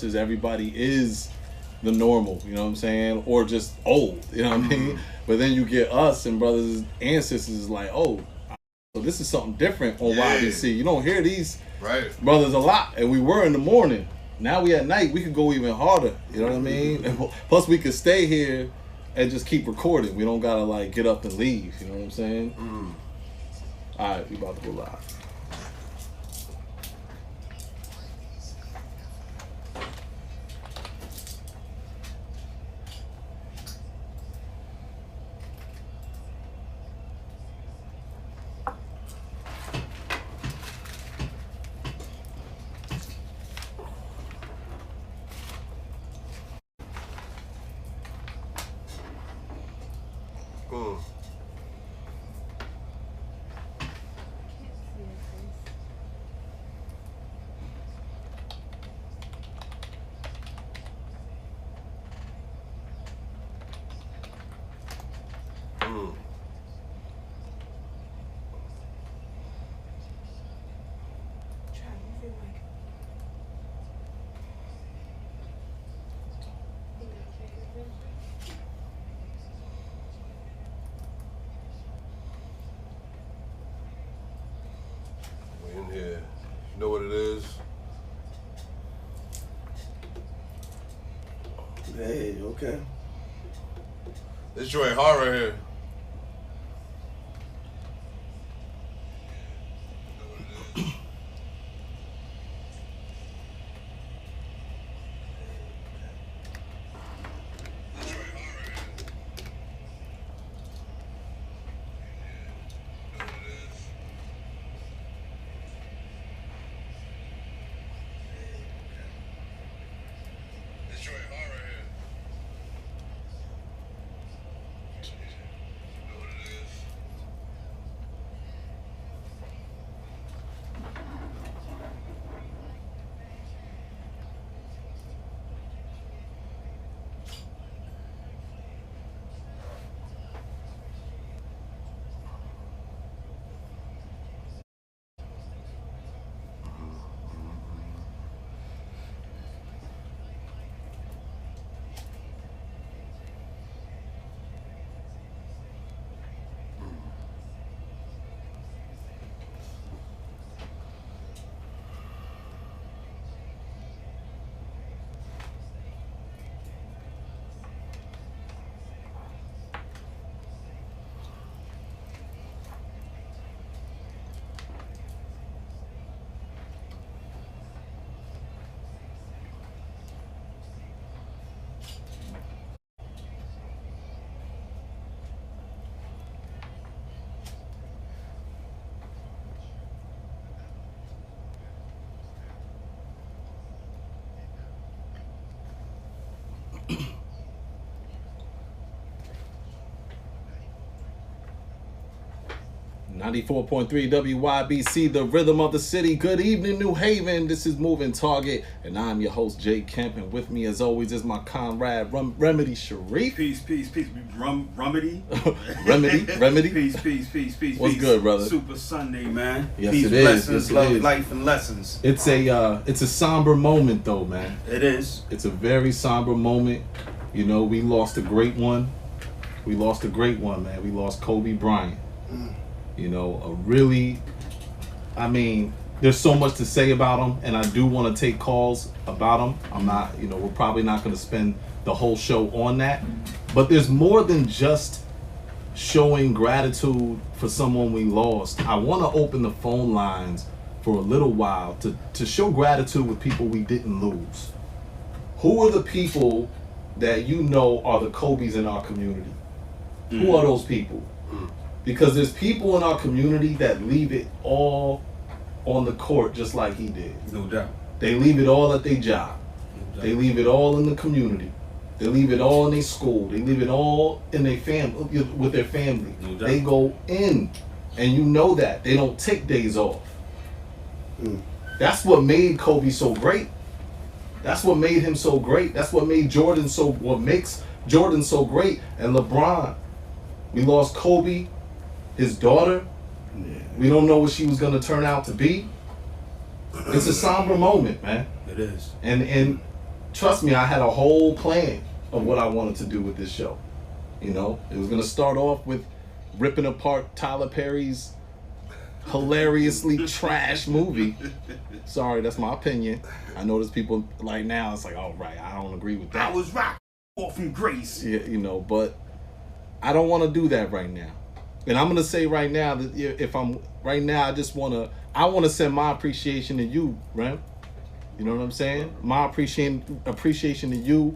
is everybody is the normal, you know what I'm saying? Or just old, you know what I mean? But then you get us and brothers, ancestors is like, oh, so this is something different on YBC. You don't hear these brothers a lot. And we were in the morning. Now we at night, we could go even harder, you know what I mean? And plus we could stay here and just keep recording. We don't gotta like get up and leave, you know what I'm saying? All right, we about to go live. We in here. You know what it is? Hey, okay. This joint hard right here. .3 WYBC, the rhythm of the city. Good evening, New Haven. This is Moving Target, and I'm your host, Jay Kemp. And with me, as always, is my comrade, Remedy Sharif. Peace. Remedy. Remedy. Peace. What's good, brother? Super Sunday, man. Yes, peace, it is. blessings, Yes, it love, is. life, and lessons. It's a somber moment, though, man. It is. It's a very somber moment. You know, we lost a great one. We lost, man. We lost Kobe Bryant. You know, there's so much to say about him, and I do want to take calls about him. We're probably not going to spend the whole show on that. But there's more than just showing gratitude for someone we lost. I want to open the phone lines for a little while to show gratitude with people we didn't lose. Who are the people that you know are the Kobes in our community? Who are those people? Because there's people in our community that leave it all on the court just like he did. No doubt. They leave it all at their job. No They leave it all in the community. They leave it all in their school. They leave it all in their family, with their family. No doubt. They go in, and you know that. They don't take days off. That's what made Kobe so great. That's what made him so great. That's what makes Jordan so great. And LeBron, we lost Kobe, his daughter. We don't know what she was gonna turn out to be. It's a somber moment, man. It is. And trust me, I had a whole plan of what I wanted to do with this show. You know, it was gonna start off with ripping apart Tyler Perry's hilariously trash movie. Sorry, that's my opinion. I know there's people like now. It's like, oh right, I don't agree with that. I was rock off from Grace. Yeah, you know, but I don't want to do that right now. And I'm gonna say right now that if I'm right now, I want to send my appreciation to you, Rem. You know what I'm saying? My appreciation to you,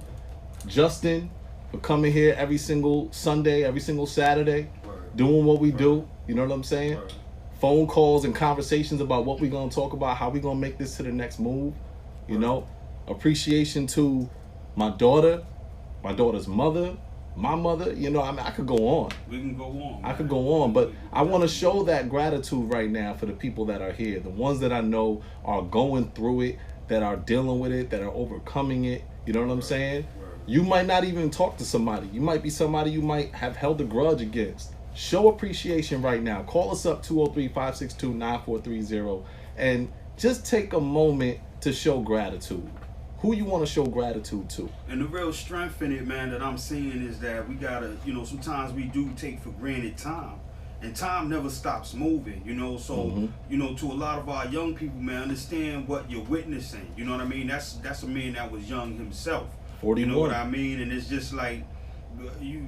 Justin, for coming here every single Sunday, every single Saturday, doing what we do. You know what I'm saying? Phone calls and conversations about what we're gonna talk about, how we're gonna make this to the next move. You know, appreciation to my daughter, my daughter's mother, my mother. You know, I mean, I could go on. We can go on. I could go on, but I want to show that gratitude right now for the people that are here, the ones that I know are going through it, that are dealing with it, that are overcoming it. You know what I'm saying? You might not even talk to somebody. You might be somebody you might have held a grudge against. Show appreciation right now. Call us up 203-562-9430 and just take a moment to show gratitude. Who you want to show gratitude to? And the real strength in it, man, that I'm seeing is that we gotta, you know, sometimes we do take for granted time. And time never stops moving, you know. So, you know, to a lot of our young people, man, understand what you're witnessing. You know what I mean? That's a man that was young himself. 41. You know what I mean? And it's just like,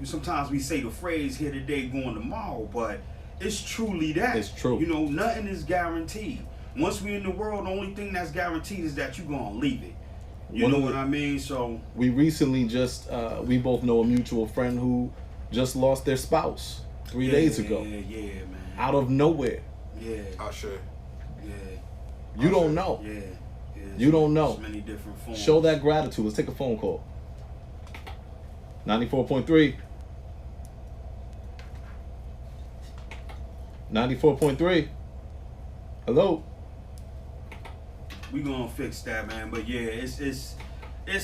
sometimes we say the phrase here today, going tomorrow, but it's truly that. It's true. You know, nothing is guaranteed. Once we're in the world, the only thing that's guaranteed is that you're going to leave it. You know what I mean? So we recently just, we both know a mutual friend who just lost their spouse 3 days ago. Yeah, man. Out of nowhere. Yeah. I sure. Yeah. You don't know. Yeah. You don't know. Many different forms. Show that gratitude. Let's take a phone call. 94.3. 94.3. Hello. We gonna fix that, man. But yeah, it's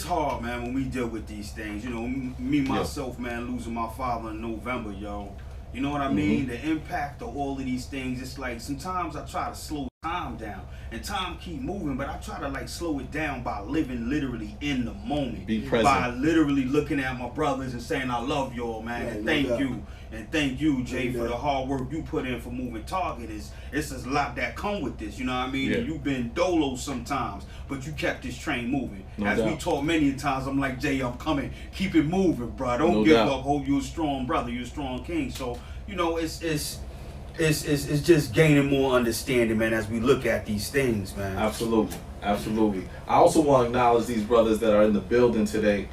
hard, man, when we deal with these things. You know, me myself, man, losing my father in November, yo. You know what I mean? The impact of all of these things. It's like sometimes I try to slow time down, and time keep moving, but I try to like slow it down by living literally in the moment. Be present. By literally looking at my brothers and saying, I love y'all, man, and thank you. And thank you, Jay, for the hard work you put in for moving Target. It's a lot that come with this, you know what I mean? Yeah. And you've been dolo sometimes, but you kept this train moving. No As doubt. we talk many times, I'm like, Jay, I'm coming. Keep it moving, bro. Don't No give doubt. up. Hope you're a strong brother. You're a strong king. So, you know, it's just gaining more understanding, man, as we look at these things, man. Absolutely. Absolutely. I also want to acknowledge these brothers that are in the building today,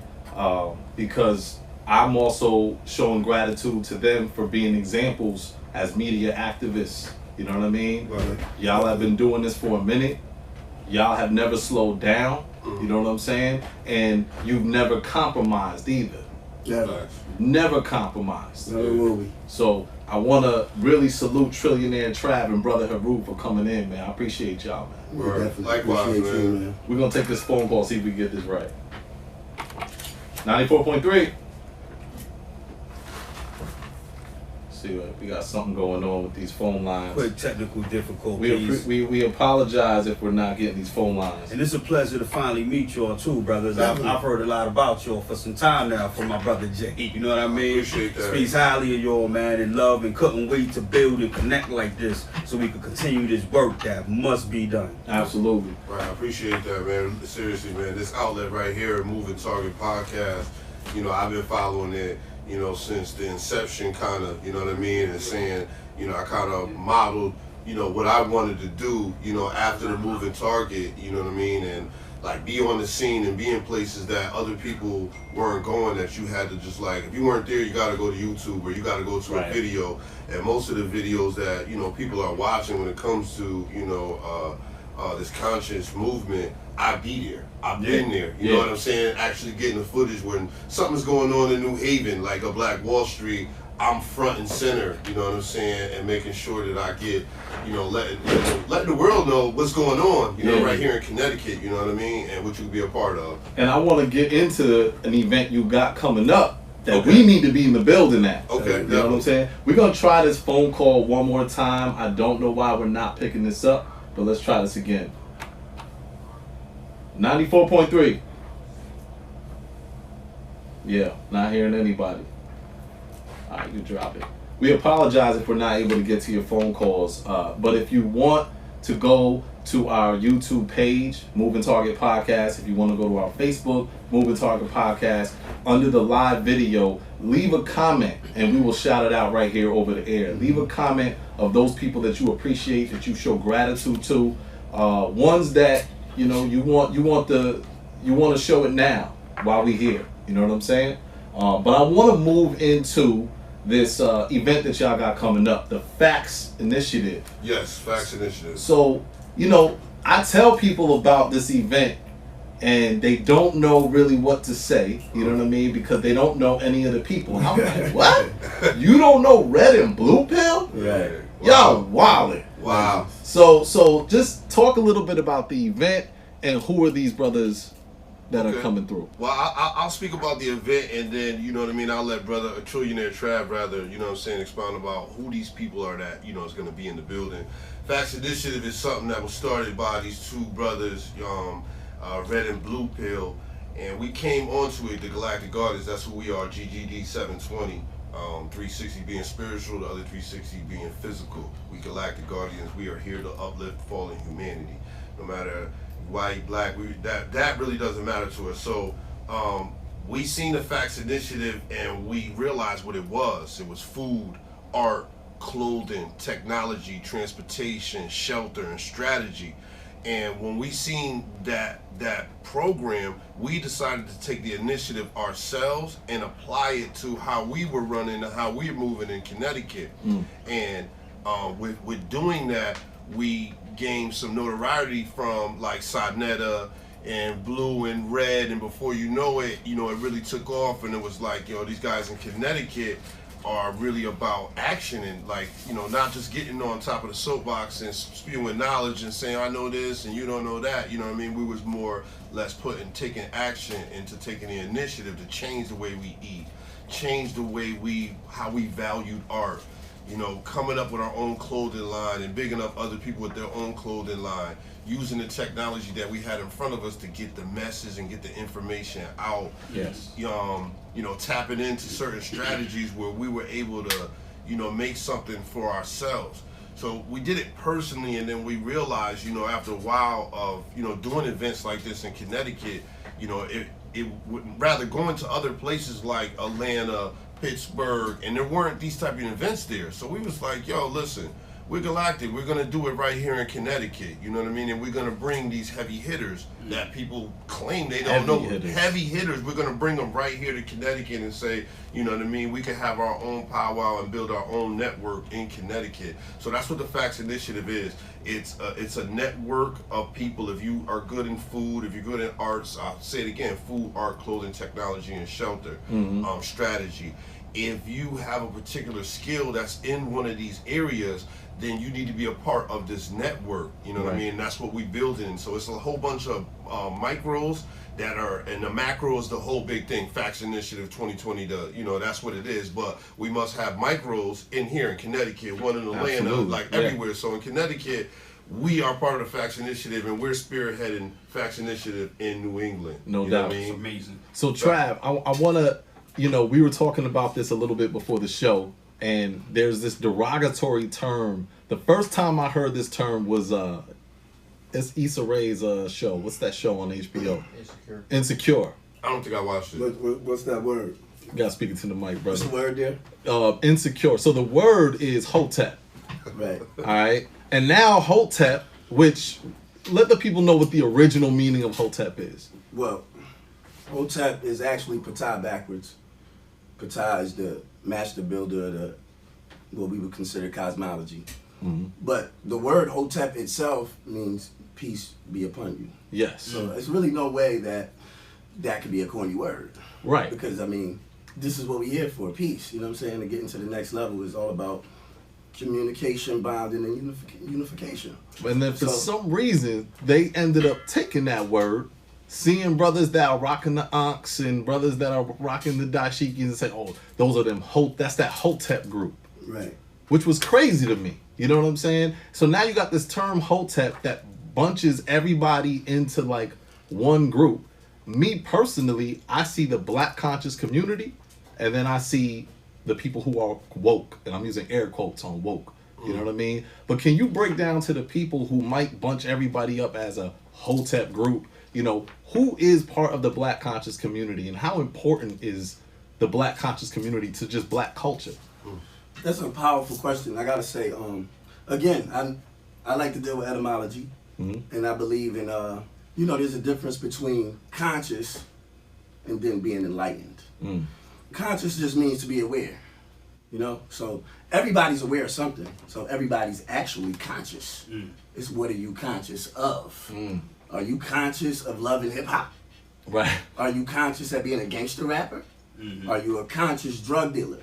because I'm also showing gratitude to them for being examples as media activists. You know what I mean? Right. Y'all have been doing this for a minute. Y'all have never slowed down. You know what I'm saying? And you've never compromised either. Never. Never compromised. Never will we. So I want to really salute Trillionaire Trav and Brother Haru for coming in, man. I appreciate y'all, man. We Right. definitely Likewise, appreciate you, man. man. We're going to take this phone call, see if we can get this right. 94.3. See, we got something going on with these phone lines. Quick technical difficulties. We apologize if we're not getting these phone lines. And it's a pleasure to finally meet y'all too, brothers. I've heard a lot about y'all for some time now from my brother Jay. You know what I mean? Appreciate that. Speaks highly of y'all, man, and love, and couldn't wait to build and connect like this so we can continue this work that must be done. Absolutely. Right, I appreciate that, man. Seriously, man. This outlet right here, Moving Target Podcast, you know, I've been following it, you know, since the inception, kind of, you know what I mean, and saying, you know, I kind of modeled, you know, what I wanted to do, you know, after the Moving Target, you know what I mean, and like be on the scene and be in places that other people weren't going, that you had to just like, if you weren't there, you got to go to YouTube or you got to go to a video. And most of the videos that, you know, people are watching when it comes to, you know, this conscious movement, I be there. I've been there. You know what I'm saying? Actually getting the footage when something's going on in New Haven, like a Black Wall Street, I'm front and center, you know what I'm saying, and making sure that I get, you know, letting the world know what's going on, you know, right here in Connecticut, you know what I mean, and what you can be a part of. And I want to get into an event you got coming up that we need to be in the building at. Okay. You know what I'm saying? We're going to try this phone call one more time. I don't know why we're not picking this up, but let's try this again. 94.3. Yeah, not hearing anybody. All right, you drop it. We apologize if we're not able to get to your phone calls, but if you want to go to our YouTube page, Moving Target Podcast, if you want to go to our Facebook, Moving Target Podcast, under the live video, leave a comment and we will shout it out right here over the air. Leave a comment of those people that you appreciate, that you show gratitude to, ones that you want to show it now while we here. You know what I'm saying? But I want to move into this event that y'all got coming up, the Facts Initiative. Yes, Facts Initiative. So, I tell people about this event and they don't know really what to say, you know what I mean? Because they don't know any of the people. And I'm like, what? You don't know Red and Blue Pill? Right. Y'all wildin'. Wow. So just talk a little bit about the event and who are these brothers that are coming through. Well, I'll speak about the event, and then, you know what I mean, I'll let brother, a trillionaire Trav, rather, you know what I'm saying, expound about who these people are that, is going to be in the building. Facts Initiative is something that was started by these two brothers, Red and Blue Pill, and we came onto it, the Galactic Guardians. That's who we are, GGD 720. 360 being spiritual, the other 360 being physical. We Galactic Guardians, we are here to uplift fallen humanity. No matter white, black, that really doesn't matter to us. So we seen the Facts Initiative and we realized what it was. It was food, art, clothing, technology, transportation, shelter, and strategy. And when we seen that program, we decided to take the initiative ourselves and apply it to how we were running and how we were moving in Connecticut. And with doing that, we gained some notoriety from like Sonetta and Blue and Red, and before you know it, it really took off, and it was like, these guys in Connecticut are really about action and not just getting on top of the soapbox and spewing knowledge and saying I know this and you don't know that. You know what I mean? We was more or less taking action into taking the initiative to change the way we eat, change the way how we valued art. Coming up with our own clothing line and bigging up other people with their own clothing line, using the technology that we had in front of us to get the message and get the information out. Yes. Tapping into certain strategies where we were able to, make something for ourselves. So we did it personally, and then we realized, after a while of, doing events like this in Connecticut, it would rather going to other places like Atlanta, Pittsburgh, and there weren't these type of events there. So we was like, yo, listen, we're Galactic. We're going to do it right here in Connecticut. You know what I mean? And we're going to bring these heavy hitters that people claim they don't know. Heavy hitters. We're going to bring them right here to Connecticut and say, you know what I mean? We can have our own powwow and build our own network in Connecticut. So that's what the Facts Initiative is. It's a network of people. If you are good in food, if you're good in arts, I'll say it again, food, art, clothing, technology, and shelter, strategy. If you have a particular skill that's in one of these areas, then you need to be a part of this network. You know what I mean? That's what we build in. So it's a whole bunch of micros that are, and the macro is the whole big thing. Facts Initiative 2020, that's what it is. But we must have micros in here in Connecticut, one in Atlanta, everywhere. So in Connecticut, we are part of the Facts Initiative, and we're spearheading Facts Initiative in New England. No doubt. It's amazing. So Trav, I want to, we were talking about this a little bit before the show, and there's this derogatory term. The first time I heard this term was it's Issa Rae's show. What's that show on HBO? Insecure. I don't think I watched it. What's that word? You gotta speak it to the mic, brother. What's the word there? Insecure. So the word is Hotep. Right. All right. And now Hotep, which let the people know what the original meaning of Hotep is. Well, Hotep is actually Ptah backwards. Ptah is the master builder of what we would consider cosmology. But the word Hotep itself means peace be upon you. Yes. So there's really no way that could be a corny word. Right. Because, this is what we're here for, peace. You know what I'm saying? To get into the next level is all about communication, bonding, and unification. And then for some reason, they ended up taking that word, seeing brothers that are rocking the Ankhs and brothers that are rocking the dashikis and say, oh, those are them, that's that Hotep group. Right. Which was crazy to me. You know what I'm saying? So now you got this term Hotep that bunches everybody into like one group. me personally, I see the black conscious community, and then I see the people who are woke, and I'm using air quotes on woke. You know what I mean? But can you break down to the people who might bunch everybody up as a Hotep group? You know, who is part of the black conscious community, and how important is the black conscious community to just black culture? That's a powerful question. I gotta say, again, I like to deal with etymology, and I believe in, there's a difference between conscious and then being enlightened. Conscious just means to be aware, so everybody's aware of something, so everybody's actually conscious. It's what are you conscious of? Are you conscious of loving hip-hop? Right. Are you conscious of being a gangster rapper? Are you a conscious drug dealer?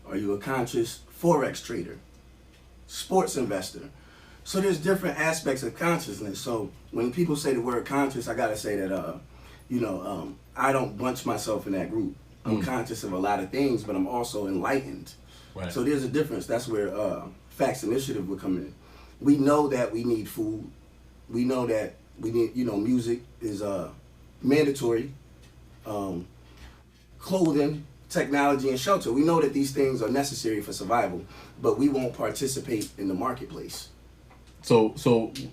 Are you a conscious Forex trader? Sports investor? So there's different aspects of consciousness. So when people say the word conscious, I gotta say that, I don't bunch myself in that group. I'm conscious of a lot of things, but I'm also enlightened. Right. So there's a difference. That's where Facts Initiative would come in. We know that we need food. We know that we need, music is mandatory. Clothing, technology, and shelter. We know that these things are necessary for survival, but we won't participate in the marketplace. So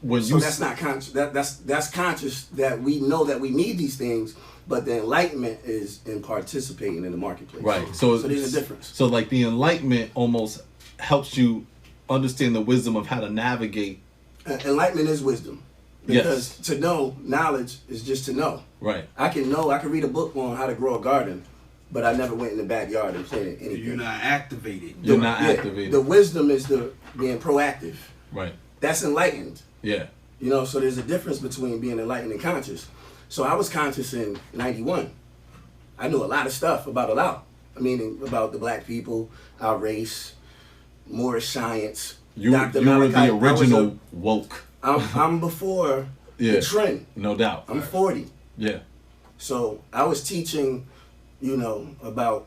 when you that's not conscious. That's conscious that we know that we need these things, but the enlightenment is in participating in the marketplace. Right. So there's a difference. So like the enlightenment almost helps you understand the wisdom of how to navigate. Enlightenment is wisdom. Because to know, knowledge is just to know. Right. I can read a book on how to grow a garden, but I never went in the backyard and planted anything. You're not activated. You're not activated. The wisdom is being proactive. Right. That's enlightened. Yeah. So there's a difference between being enlightened and conscious. So I was conscious in 91. I knew a lot of stuff about about the black people, our race, Moorish science. You were the original woke. I'm before the trend. No doubt. I'm 40. Yeah. So I was teaching, about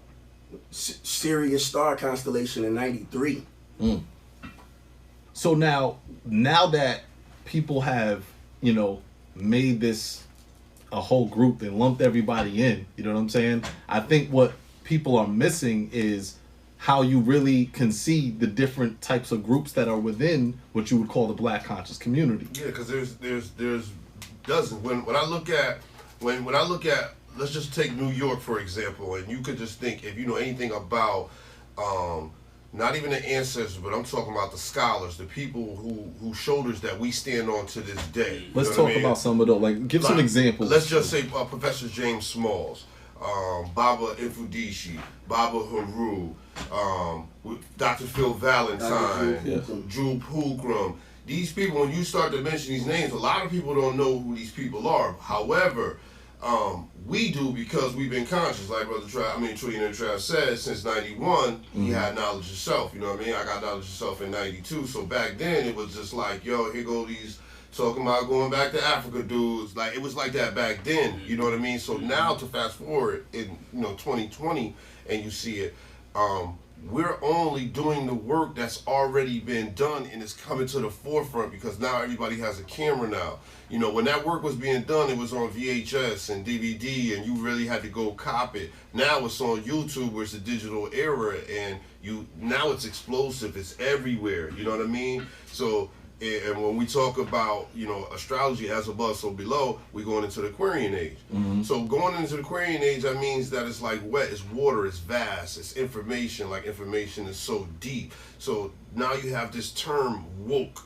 Sirius star constellation in 93. So now that people have, made this a whole group and lumped everybody in, you know what I'm saying? I think what people are missing is how you really can see the different types of groups that are within what you would call the black conscious community. Yeah, because there's dozens. When I look at let's just take New York for example, and you could just think if you know anything about not even the ancestors, but I'm talking about the scholars, the people whose shoulders that we stand on to this day. Let's talk about some of those. Like, give some examples. Let's just say Professor James Smalls, Baba Ifudishi, Baba Haru, Dr. Phil Valentine, Drew Pookrum. These people, when you start to mention these names, a lot of people don't know who these people are. However, we do because we've been conscious. Like Brother Trillionaire Trav said, since 91, he had knowledge of self. You know what I mean? I got knowledge of self in 92. So back then, it was just like, yo, here go these talking about going back to Africa dudes. Like, it was like that back then. You know what I mean? So now to fast forward in 2020, and you see it, we're only doing the work that's already been done and it's coming to the forefront because now everybody has a camera now. When that work was being done, it was on VHS and DVD and you really had to go cop it. Now it's on YouTube where it's a digital era and now it's explosive, it's everywhere, you know what I mean? So, and when we talk about, astrology as above, so below, we're going into the Aquarian age. So going into the Aquarian age, that means that it's like wet, it's water, it's vast, it's information, like information is so deep. So now you have this term woke,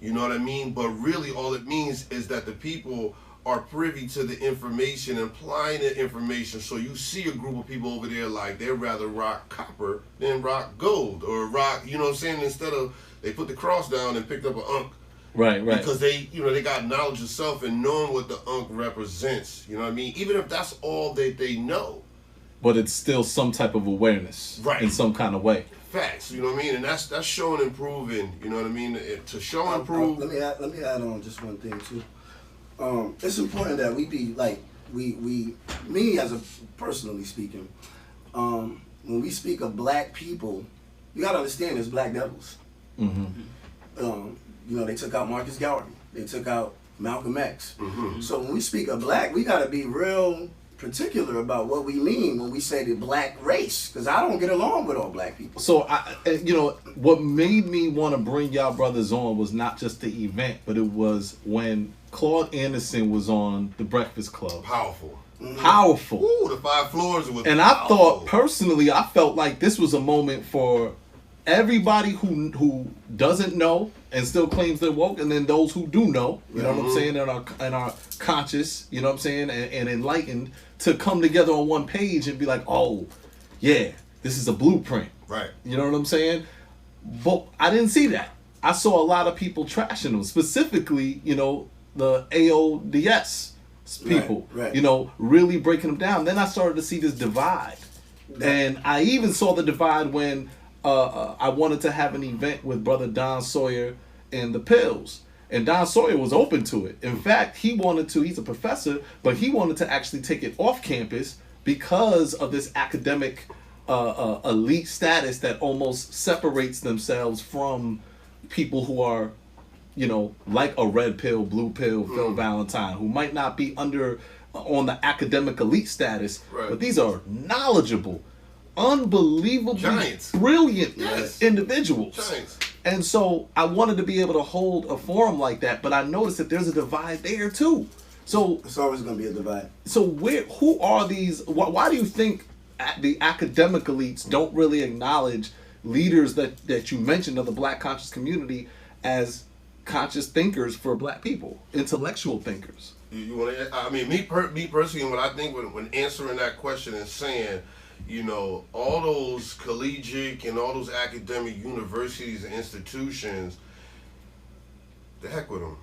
you know what I mean? But really all it means is that the people are privy to the information, applying the information. So you see a group of people over there like they'd rather rock copper than rock gold or rock, you know what I'm saying? Instead of they put the cross down and picked up an unk. Right. Because they got knowledge of self and knowing what the unk represents. You know what I mean? Even if that's all that they know. But it's still some type of awareness. Right. In some kind of way. Facts, you know what I mean? And that's showing and proving, you know what I mean? To show and prove. Let me add on just one thing too. It's important that we be like me as a personally speaking, when we speak of black people, you gotta understand there's black devils. They took out Marcus Garvey. They took out Malcolm X. So when we speak of black, we got to be real particular about what we mean when we say the black race, because I don't get along with all black people. So what made me want to bring y'all brothers on was not just the event, but it was when Claude Anderson was on The Breakfast Club. Powerful. Powerful. Ooh, the 5 floors was and powerful. I thought personally, I felt like this was a moment for everybody who doesn't know and still claims they're woke, and then those who do know, you know what I'm saying, and are conscious, you know what I'm saying, and enlightened, to come together on one page and be like, oh, yeah, this is a blueprint. Right. You know what I'm saying? But I didn't see that. I saw a lot of people trashing them, specifically, you know, the AODS people, right. you know, really breaking them down. Then I started to see this divide. And I even saw the divide when I wanted to have an event with Brother Don Sawyer and the Pills. And Don Sawyer was open to it. In fact, he's a professor, but he wanted to actually take it off campus because of this academic elite status that almost separates themselves from people who are, you know, like a red pill, blue pill, Phil Valentine, who might not be on the academic elite status, but these are knowledgeable, unbelievably Giants. Brilliant individuals. Giants. And so I wanted to be able to hold a forum like that, but I noticed that there's a divide there too. So it's always going to be a divide. So who are these? Why do you think the academic elites don't really acknowledge leaders that you mentioned of the black conscious community as conscious thinkers for black people, intellectual thinkers? You want to? I mean, me personally, what I think when answering that question and saying, you know, all those collegiate and all those academic universities and institutions, the heck with them.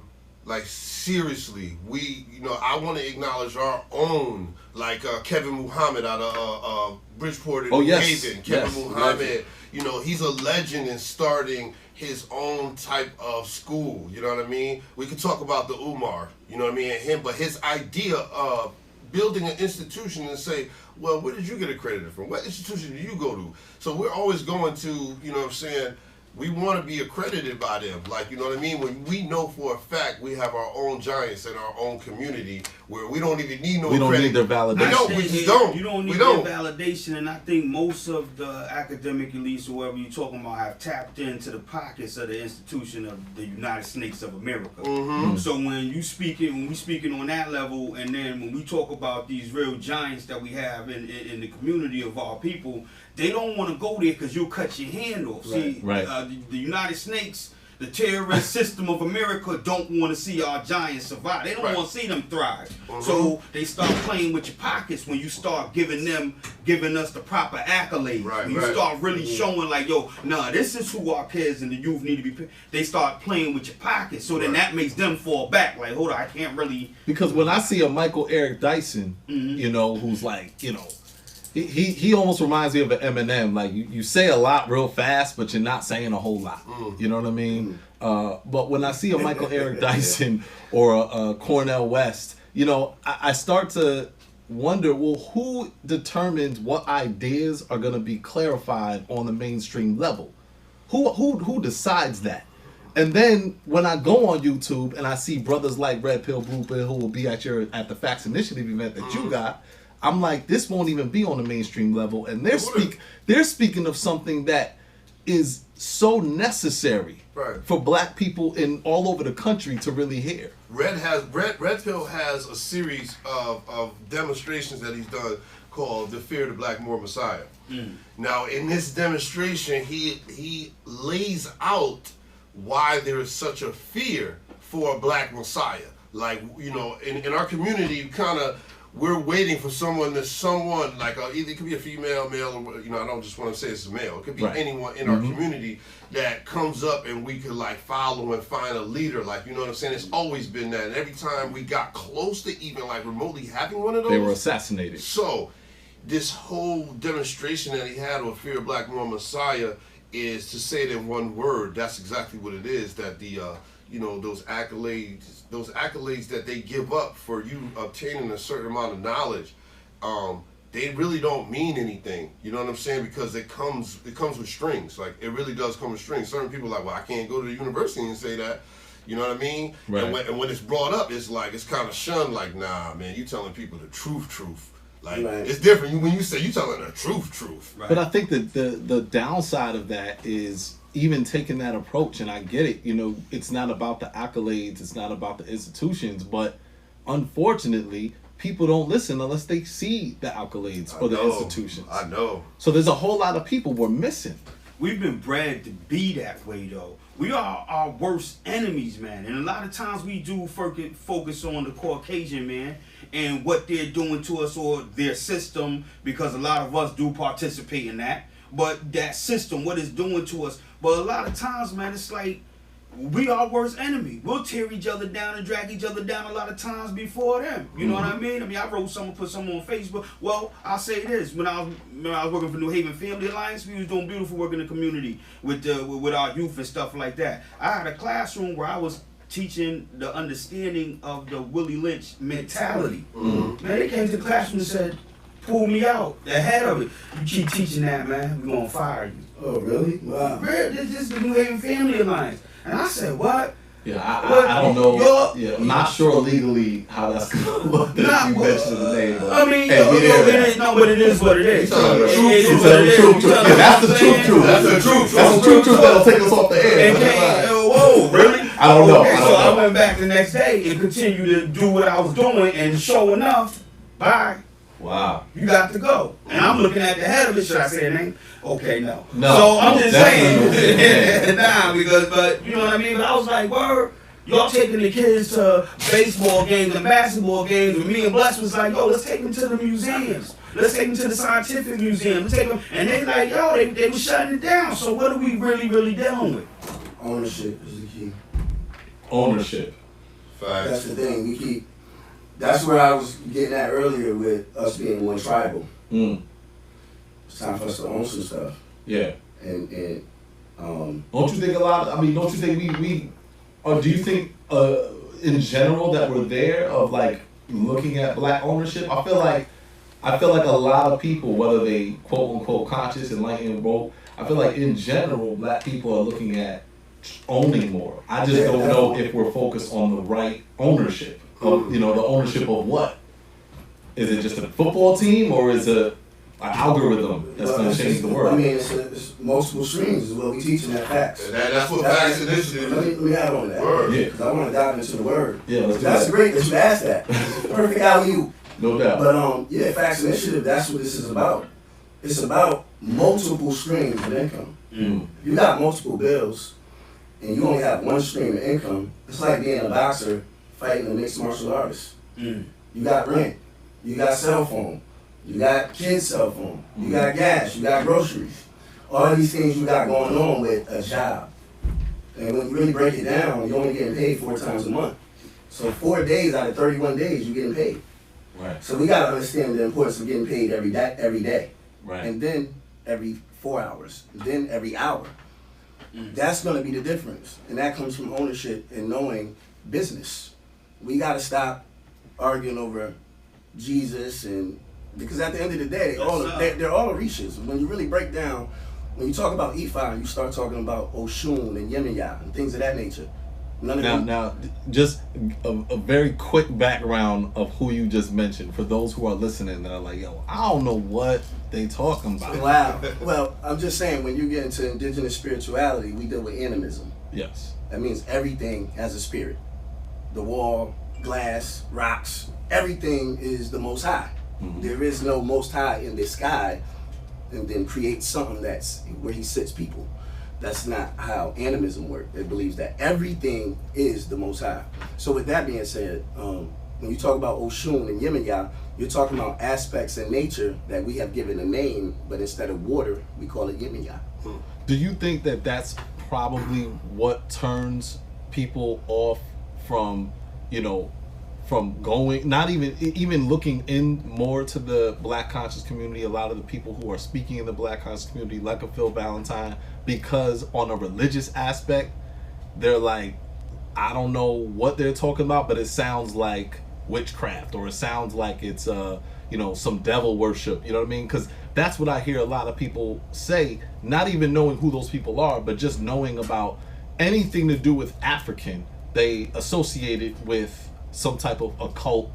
Like, seriously, I want to acknowledge our own, like Kevin Muhammad out of Bridgeport and New Haven. Kevin Muhammad, you know, he's a legend in starting his own type of school, you know what I mean? We could talk about the Umar, you know what I mean, and him, but his idea of building an institution and say, well, where did you get accredited from? What institution did you go to? So we're always going to, you know what I'm saying, we want to be accredited by them. Like, you know what I mean? When we know for a fact we have our own giants in our own community where we don't even need no We don't need their validation. We just don't. You don't need their validation, and I think most of the academic elites, whoever you're talking about, have tapped into the pockets of the institution of the United States of America. So when we speaking on that level, and then when we talk about these real giants that we have in the community of our people, they don't want to go there because you'll cut your hand off. See, the United States, the terrorist system of America, don't want to see our giants survive. They don't want to see them thrive. So they start playing with your pockets when you start giving us the proper accolades. When you start really showing like, yo, nah, this is who our kids and the youth need to be. They start playing with your pockets. So then that makes them fall back. Like, hold on, I can't really. Because when I see a Michael Eric Dyson, you know, who's like, you know, he almost reminds me of an Eminem. Like, you say a lot real fast, but you're not saying a whole lot. You know what I mean? But when I see a Michael Eric Dyson or a Cornel West, you know, I start to wonder, well, who determines what ideas are going to be clarified on the mainstream level? Who decides that? And then when I go on YouTube and I see brothers like Red Pill, Blue Pill, who will be at the Facts Initiative event that you got, I'm like, this won't even be on the mainstream level, and they're speaking of something that is so necessary for black people in all over the country to really hear. Red Pill has a series of demonstrations that he's done called "The Fear of the Black Moor Messiah." Now, in this demonstration, he lays out why there is such a fear for a black Messiah. Like, you know, in our community, we're waiting for someone like either it could be a female, male, or, you know, I don't just want to say it's a male. It could be anyone in our community that comes up and we could like follow and find a leader. Like, you know what I'm saying? It's always been that. And every time we got close to even like remotely having one of those, they were assassinated. So this whole demonstration that he had on Fear of Black Moor Messiah is, to say it in one word, that's exactly what it is. That the you know, those accolades that they give up for you obtaining a certain amount of knowledge, they really don't mean anything. You know what I'm saying? Because it comes with strings. Like, it really does come with strings. Certain people are like, well, I can't go to the university and say that. You know what I mean? Right. And when it's brought up, it's like it's kind of shunned. Like, nah, man, you telling people the truth. Like it's different when you say you telling the truth. Right. But I think that the downside of that is even taking that approach, and I get it. You know, it's not about the accolades, it's not about the institutions, but unfortunately, people don't listen unless they see the accolades or the institutions. I know. So there's a whole lot of people we're missing. We've been bred to be that way, though. We are our worst enemies, man. And a lot of times we do focus on the Caucasian, man, and what they're doing to us or their system, because a lot of us do participate in that. But that system, what it's doing to us. But a lot of times, man, it's like we are worst enemy. We'll tear each other down and drag each other down a lot of times before them. You know what I mean? I wrote something, put something on Facebook. Well, I'll say this: when I was working for New Haven Family Alliance, we was doing beautiful work in the community with our youth and stuff like that. I had a classroom where I was teaching the understanding of the Willie Lynch mentality. Man, they came to the classroom and said, "Pull me out the head of it. You keep teaching that, man, we're gonna fire you." Oh, really? Wow. This is the New Haven Family Alliance. And I said, what? Yeah, I don't know. Yeah, I'm not sure legally how that's going to look that you mentioned the name. I mean, but it is what it is. That's the truth. That's the truth that'll take us off the air. Whoa, really? I don't know. So I went back the next day and continued to do what I was doing, and sure enough, bye. Wow. You got to go. And I'm looking at the head of it. Should I say a name? Okay, no. No. So I'm just saying. But you know what I mean? But I was like, word, y'all taking the kids to baseball games and basketball games. And me and Bless was like, yo, let's take them to the museums. Let's take them to the scientific museum. Let's take them. And they like, yo, they were shutting it down. So what are we really dealing with? Ownership is the key. Ownership. Facts. That's the thing. That's where I was getting at earlier with us being one tribal. It's time for us to own some stuff. Yeah. And don't you think don't you think we or do you think in general that we're there of like looking at black ownership? I feel like a lot of people, whether they quote unquote conscious, enlightened, woke, I feel like in general black people are looking at owning more. I just don't know if we're focused on the right ownership. Of, the ownership of what? Is it just a football team or is it an algorithm that's going to change the world? I mean, it's multiple streams is what we teach in that facts. That's what facts initiative. Let me add on that. Word. Yeah. Because I want to dive into the word. Yeah, let's do That's that. great that you asked that. Perfect alley-oop. No doubt. But facts initiative, that's what this is about. It's about multiple streams of income. If you got multiple bills and you only have one stream of income, it's like being a boxer fighting a mixed martial artist. You got rent, you got cell phone, you got kids' cell phone, you got gas, you got groceries. All these things you got going on with a job. And when you really break it down, you're only getting paid 4 times a month. So 4 days out of 31 days, you're getting paid. Right. So we got to understand the importance of getting paid every day. Right. And then every 4 hours, and then every hour. That's going to be the difference. And that comes from ownership and knowing business. We got to stop arguing over Jesus, and because at the end of the day, they're all Orishas. When you really break down, when you talk about Ifa, you start talking about Oshun and Yemaya and things of that nature. Now, just a very quick background of who you just mentioned for those who are listening that are like, yo, I don't know what they talking about. Wow. Well, I'm just saying, when you get into indigenous spirituality, we deal with animism. Yes. That means everything has a spirit. The wall, glass, rocks, everything is the Most High. There is no Most High in the sky and then create something that's where he sits people. That's not how animism works. It believes that everything is the Most High. So with that being said, when you talk about Oshun and Yemaya, you're talking about aspects in nature that we have given a name, but instead of water, we call it Yemaya. Do you think that that's probably what turns people off from going, not even looking in more to the black conscious community? A lot of the people who are speaking in the black conscious community, like a Phil Valentine, because on a religious aspect, they're like, I don't know what they're talking about, but it sounds like witchcraft, or it sounds like it's some devil worship. You know what I mean? Because that's what I hear a lot of people say, not even knowing who those people are, but just knowing about anything to do with African. they associate it with some type of occult,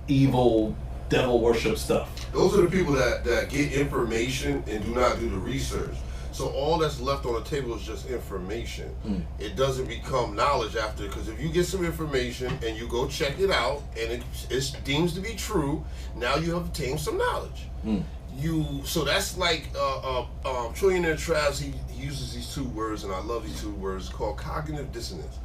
evil, devil worship stuff. Those are the people that get information and do not do the research. So all that's left on the table is just information. It doesn't become knowledge after, because if you get some information and you go check it out and it deems to be true, now you have obtained some knowledge. So that's like Trillionaire Travis, he uses these two words, and I love these two words, called cognitive dissonance.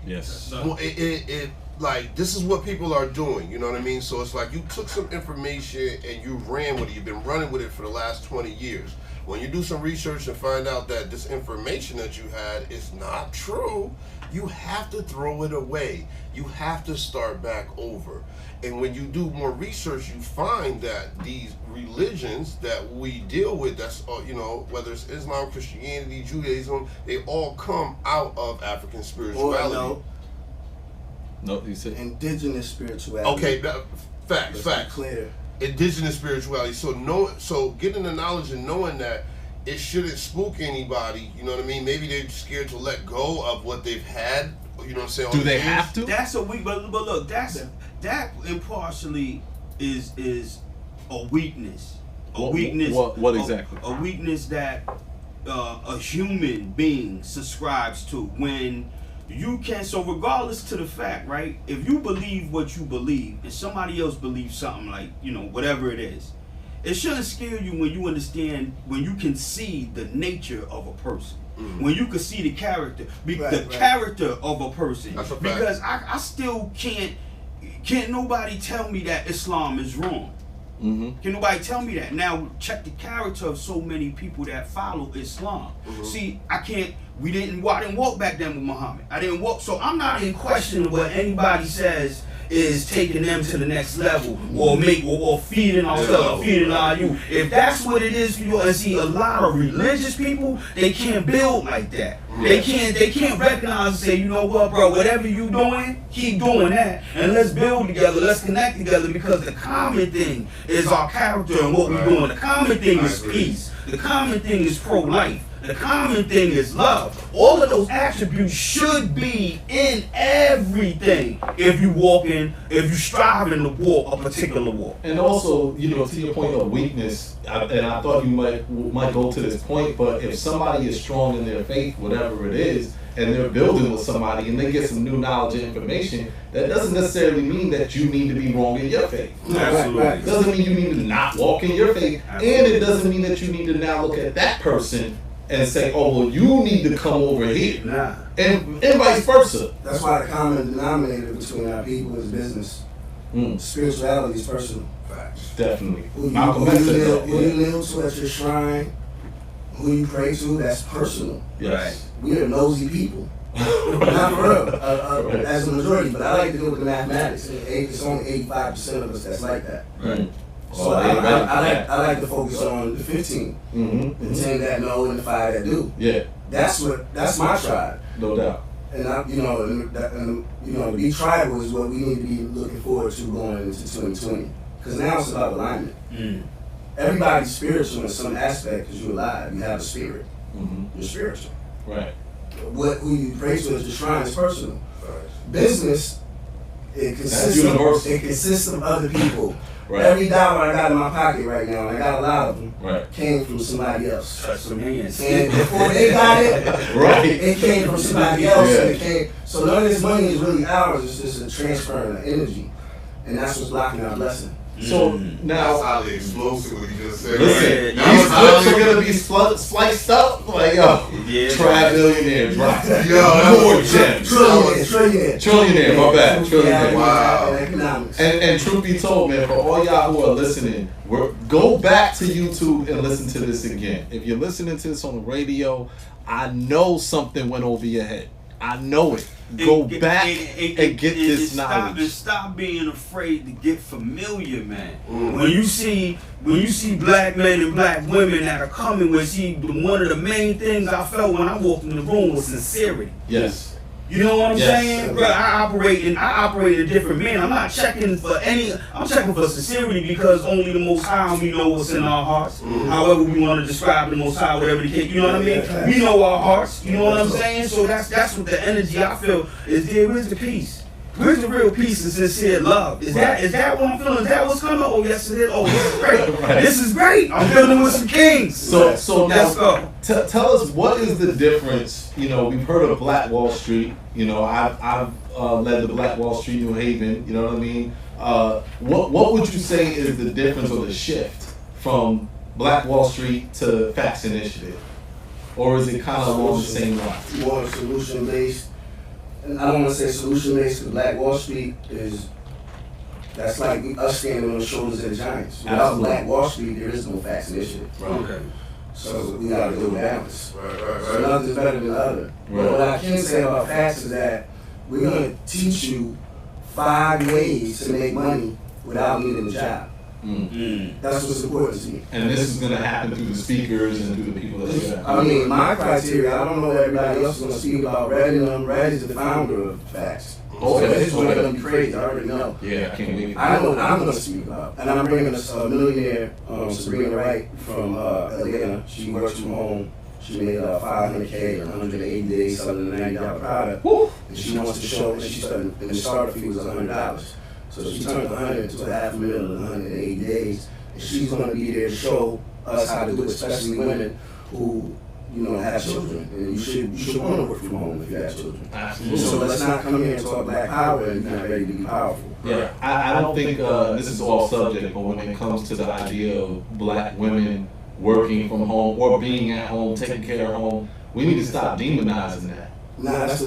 Yes. Well, it like, this is what people are doing, you know what I mean? So it's like you took some information and you ran with it. You've been running with it for the last 20 years. When you do some research and find out that this information that you had is not true, you have to throw it away. You have to start back over. And when you do more research, you find that these religions that we deal with, that's, you know, whether it's Islam, Christianity, Judaism, they all come out of African spirituality. No, you said indigenous spirituality. Okay, facts. Clear. Indigenous spirituality. So getting the knowledge and knowing that it shouldn't spook anybody. You know what I mean? Maybe they're scared to let go of what they've had. You know what I'm saying? Do they have to? That's a weak. But look, that impartially is a weakness. Weakness. What exactly? A weakness that a human being subscribes to when. You can, so regardless to the fact, right, if you believe what you believe and somebody else believes something, like, you know, whatever it is, it shouldn't scare you when you understand, when you can see the nature of a person, when you can see the character, character of a person. That's a fact. Because I still can't nobody tell me that Islam is wrong. Can nobody tell me that? Now check the character of so many people that follow Islam. See, I didn't walk back then with Muhammad. I didn't walk, so I'm not in question what anybody says is taking them to the next level, or feeding ourselves, feeding our youth. If that's what it is for you, and see, a lot of religious people, they can't build like that. They can't recognize and say, you know what, bro, whatever you doing, keep doing that, and let's build together, let's connect together, because the common thing is our character and what we're doing. The common thing is peace. The common thing is pro-life. The common thing is love. All of those attributes should be in everything if you striving to walk a particular walk. And also, you know, to your point of weakness, and I thought you might go to this point, but if somebody is strong in their faith, whatever it is, and they're building with somebody and they get some new knowledge and information, that doesn't necessarily mean that you need to be wrong in your faith. Absolutely. It doesn't mean you need to not walk in your faith, and it doesn't mean that you need to now look at that person and say, oh, well, you need to come over here. Nah. And vice versa. That's why the common denominator between our people is business. Spirituality is personal. Facts. Definitely. Who you kneel to at your shrine, who you pray to, that's personal. Yes. We are nosy people. Not for real, as a majority, but I like to deal with the mathematics. It's only 85% of us that's like that. Right. So I like to focus on the 15, the 10 that know and the 5 that do. Yeah. That's my tribe. No doubt. And to be tribal is what we need to be looking forward to going into 2020. Because now it's about alignment. Everybody's spiritual in some aspect because you're alive. You have a spirit. You're spiritual. Right. Who you pray to at your shrine is personal. Business, it consists of other people. Right. Every dollar I got in my pocket right now, and I got a lot of them, came from somebody else. Touch some hands. And before they got it, it came from somebody else. And so none of this money is really ours. It's just a transfer of energy. And that's what's blocking our blessing. So now, that's highly explosive what you just said. Listen, these clips are gonna be spliced up like tri-billionaire drop. More gems. Trillionaire. My bad. Trillionaire. Wow. And truth be told, man, for all y'all who are listening, go back to YouTube and listen to this again. If you're listening to this on the radio, I know something went over your head. I know it. Go back and get this knowledge. And stop being afraid to get familiar, man. When you see black men and black women that are coming with, one of the main things I felt when I walked in the room was sincerity. Yes. You know what I'm Yes. saying? Bro, I operate a different man. I'm not checking for I'm checking for sincerity because only the Most High, we know what's in our hearts. However we want to describe the Most High, whatever the case, you know what I mean? We know our hearts, you know what I'm saying? So that's what the energy I feel is there. Where's the peace? Where's the real peace and sincere love? Is that what I'm feeling? Is that what's coming? Oh, yes it is. Oh, this is great. Right. This is great. I'm building with some kings. So let's now, go. tell us, what is the difference? You know, we've heard of Black Wall Street. You know, I've led the Black Wall Street New Haven. You know what I mean? What would you say is the difference or the shift from Black Wall Street to Facts Initiative? Or is it kind of along the same lines? More solution based. And I don't want to say solution based because Black Wall Street that's like us standing on the shoulders of the giants. Without Absolutely. Black Wall Street, there is no Facts Initiative. Right. Okay. So we got to do a balance. Right. So nothing's better than the other. Right. But what I can say about Facts is that we're going to teach you 5 ways to make money without needing a job. That's what's important to me. And this is going to happen through the speakers and through the people that you have. I mean, my criteria, I don't know what everybody else is going to speak about. Red is the founder of Facts. Okay. So this one's going to be crazy, I already know. Yeah, I can't wait. I know what I'm going to speak about. And I'm bringing a millionaire, Sabrina Wright from Atlanta. She works from home. She made $500K in 180 days selling a $90 product. Woo. And she wants to show, and she started, and the starter fee was $100. So she turned 100 into $500,000 in 180 days. And she's going to be there to show us how to do it, especially women who, you know, have children. And you should want to work from home if you have children. Absolutely. So let's not come here and talk Black power and you're not ready to be powerful. Yeah, I don't think this is all subject, but when it comes to the idea of Black women working from home or being at home, taking care of home, we need to stop demonizing that. Nah, that's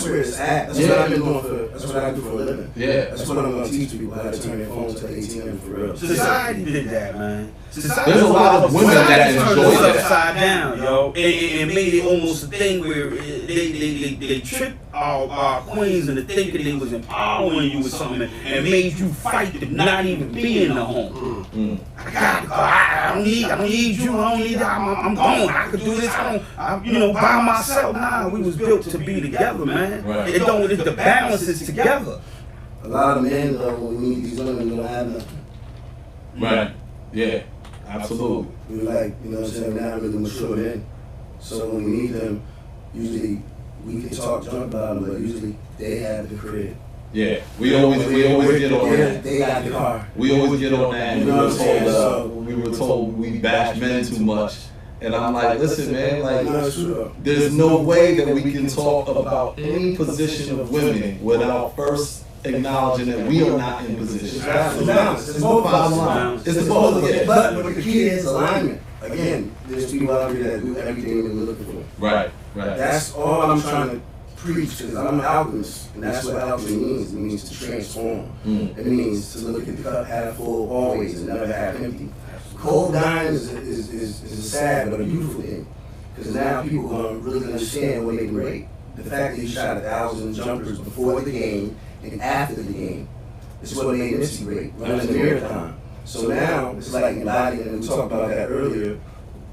where it's at. That's what I've been doing that's what I do for a living. Yeah. That's what I'm going to teach people, how to turn their phones to ATM for real. Society did that, man. Society, There's a lot of women that turned enjoy us that. upside down, yo, and made it almost a thing where they tricked our queens into thinking they was empowering you with something and made you fight to not even be in the home. I don't need you. I don't need that. I'm gone. I could do this. By myself. Nah, we was built to be together, man. Right. The balance is together. A lot of men, though, when we meet these women, don't have nothing. Right. Yeah. Absolutely. We're like, you know what I'm saying, we're not really mature men. So when we meet them, usually we can talk junk about them, but usually they have the crib. Yeah. We always get on that. They got the car. We always get on that. You know what I'm saying? We were told we bash men too much. And I'm like, listen, man, like, No, it's true though. there's no way that we can talk about any position of women without first acknowledging that we are not in position. It's balance. It's both Bottom of line. us. It's both of us. But the key is alignment. Again, there's people out here that do everything that we're looking for. Right. That's all I'm trying to preach, because I'm an alchemist, and that's what alchemy means. It means to transform. It means to look at the cup half full always and never half empty. Cold dying is a sad but a beautiful thing, because now people are going to really understand what made them great. The fact that he shot 1,000 jumpers before the game and after the game is what made Nipsey great, running the marathon. So now it's like embodying, and we talked about that earlier.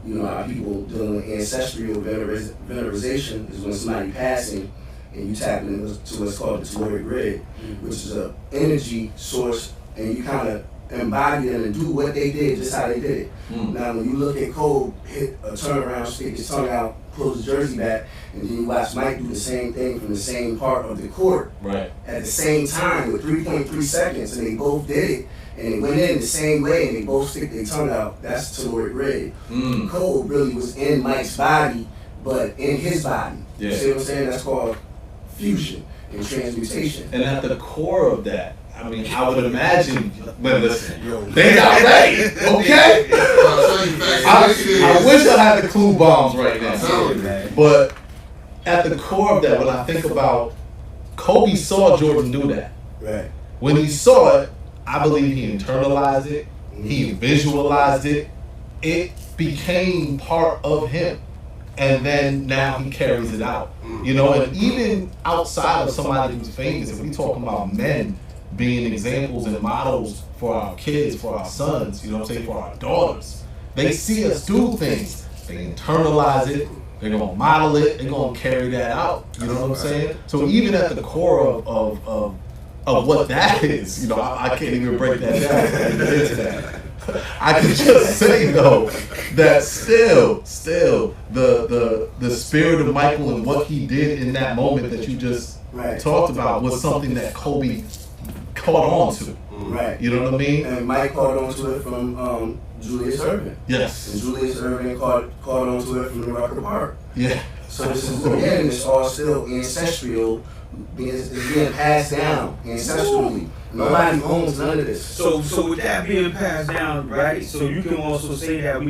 You know, our people dealing with ancestral venerization is when somebody passing and you tap into what's called the telluric grid, which is an energy source, and you kind of embody them and do what they did, just how they did it. Now, when you look at Cole hit a turnaround, stick his tongue out, pull his jersey back, and then you watch Mike do the same thing from the same part of the court at the same time with 3.3 seconds, and they both did it. And they went in the same way, and they both stick their tongue out. That's telluric grid. Cole really was in Mike's body, but in his body. Yeah. You see what I'm saying? That's called fusion and transmutation. And at the core of that, I mean, I would imagine, but listen, they got ready, okay? I wish I had the clue bombs right now. But at the core of that, when I think about Kobe saw Jordan do that. Right. When he saw it, I believe he internalized it, he visualized it, it became part of him. And then now he carries it out. You know, and even outside of somebody who's famous, if we talking about men being examples and models for our kids, for our sons, you know what I'm saying, for our daughters, they see us do things, they internalize it, they're gonna model it, they're gonna carry that out. You know what I'm saying? So even at the core of what that is, you know, I can't even break that down into that. I can just say though that still the spirit of Michael and what he did in that moment that you just talked about was something that Kobe caught on to. Right. You know what I mean? And Mike caught on to it from Julius Erving. Yes. And Julius Erving caught on to it from the Rucker Park. Yeah. So this is, again, it's all still ancestral, it's being passed down ancestrally. Nobody owns none of this. So with that being passed down, right? So you can also say that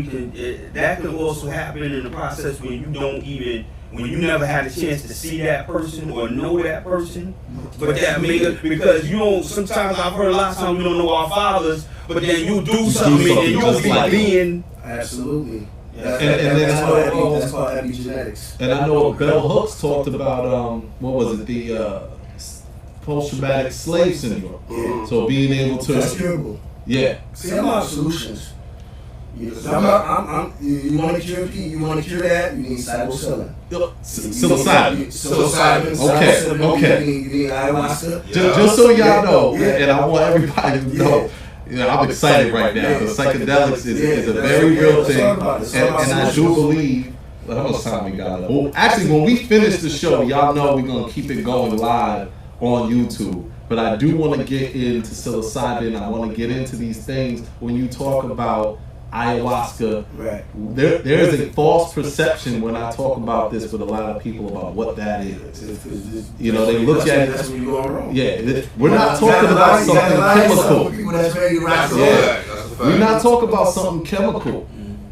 that can also happen in the process when you never had a chance to see that person or know that person, but that because you don't. Sometimes I've heard a lot of times we don't know our fathers, but then you do something and you'll be like being absolutely. Yeah. And that's called epigenetics. And I know Bell Hooks talked about what was it, the post-traumatic slave syndrome. Yeah. So being able to that's curable. Yeah. See, I'm out of solutions. You want to cure P, you want to cure that, you need psilocybin. Psilocybin. Okay. You need ayahuasca. Just so y'all know, and I want everybody to know, you know, I'm excited right now because psychedelics is a very real thing, and I do believe. How much time we got left? Well, actually, when we finish the show, y'all know we're gonna keep it going live on YouTube. But I do want to get into psilocybin. I want to get into these things when you talk about ayahuasca. Right. There is a false perception when I talk about this with a lot of people about what that is. You know, they look at it. That's where you're going wrong. Yeah, we're not talking about something chemical. We're not talking about something chemical.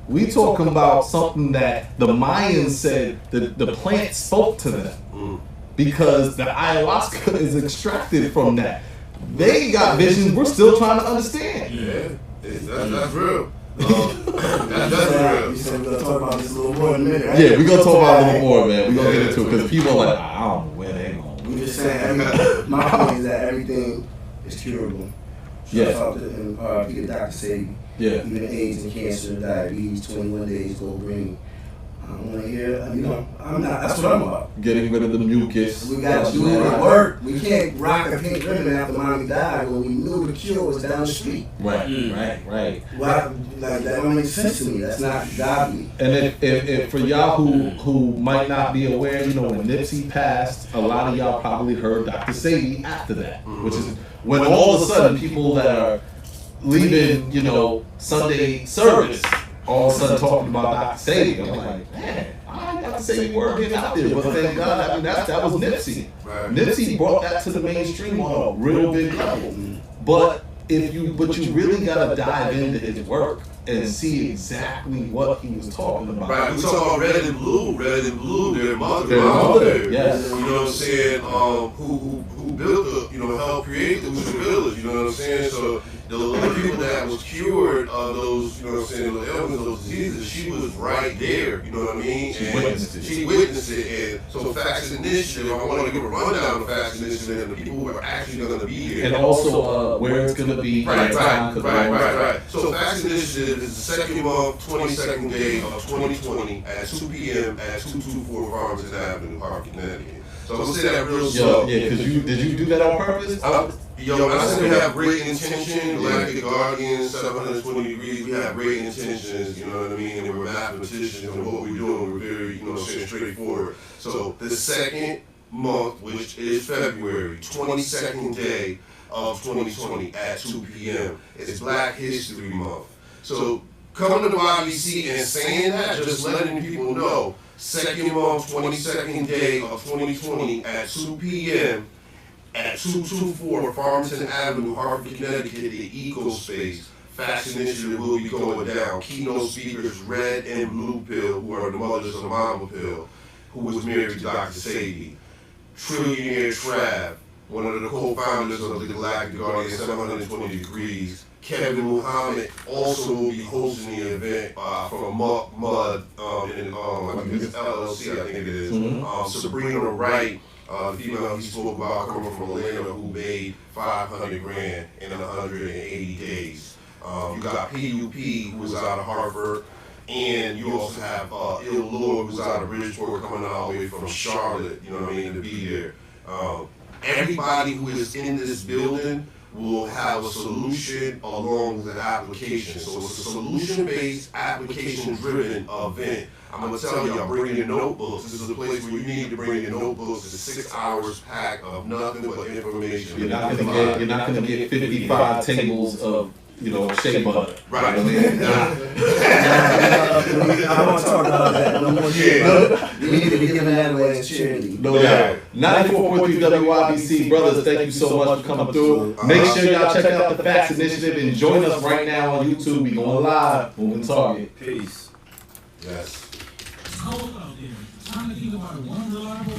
We talking about something that the Mayans said the plant spoke to them because the ayahuasca is extracted from that. They got visions we're still trying to understand. Yeah, that's real. That's real. You said we're going to talk about this a little more in a minute, right? Yeah, we're going to talk about it a little more, man. We're going to get into it because people are like, I don't know where they're going. We're just saying, my point is that everything is curable. Yeah. People Dr. Sadie. Yeah. Even AIDS and cancer, diabetes, 21 days, go green. I don't want to hear, I'm not, that's what I'm about. Getting rid of the mucus. We got to do the work. We can't rock a pink ribbon after mommy died when we knew the cure was down the street. Right. Why, like, that don't make sense to me. That's not godly. And if for y'all who might not be aware, you know, when Nipsey passed, a lot of y'all probably heard Dr. Sadie after that, which is when all of a sudden people that are leaving, you know, Sunday service, all of a sudden talking about Dr. Sadie. I'm like, man, I got to say you weren't getting out there, but thank God, I mean, that was Nipsey. Right. Nipsey brought that to the mainstream on a real big level. But you really gotta dive into his work and see exactly what he was talking about. Right, we talk about Red and Blue, their mother, yes. You know what I'm saying? Who built helped create the Lucha Village, you know what I'm saying? So the people that was cured of those, you know what I'm saying, those ailments, those diseases, she was right there, you know what I mean? She witnessed it. And so Facts Initiative, I want to give a rundown of Facts Initiative and the people who are actually going to be here. And also where it's going to be. Right. So Facts Initiative is the second month, 22nd day of 2020 at 2 p.m. at 224 Farmington Avenue, Harvard, Connecticut. So I'm going to say that real slow. Yeah, because did you do that on purpose? I said we have great intention, Galactic Guardians, 720 degrees, we have great intentions, you know what I mean, and we're mathematicians, and what we're doing, we're very, straightforward. So the second month, which is February, 22nd day of 2020 at 2 p.m., it's Black History Month. So coming to YBC and saying that, just letting people know, second month, 22nd day of 2020 at 2 p.m., at 224 Farmington Avenue, Hartford, Connecticut, the Eco Space. Facts Initiative will be going down. Keynote speakers, Red and Blue Pill, who are the mothers of the Mama Pill, who was married to Dr. Sadie. Trillionaire Trav, one of the co-founders of the Galactic Guardian 720 Degrees. Kevin Muhammad also will be hosting the event from Mud in LLC, I think it is. Sabrina Wright, the female he spoke about coming from Atlanta who made $500,000 in 180 days. You got PUP who was out of Harvard. And you also have Ill Lord, who's out of Bridgeport, coming all the way from Charlotte, you know what I mean, to be there. Everybody who is in this building will have a solution along with an application. So it's a solution-based, application-driven event. I'm going to tell y'all, bring your notebooks. This is a place where you need to bring your notebooks. It's 6 hours packed of nothing but information. You're not gonna get 55 tables of shea butter. Right. I want to talk about that. No more We need to be giving that away as charity. No doubt. 94.3 WYBC, brothers, thank you so much for coming through. Make sure y'all check out the Facts Initiative and join us right now on YouTube. We going live. Moving Target. Peace. Yes. It's cold out there. Trying to think about one reliable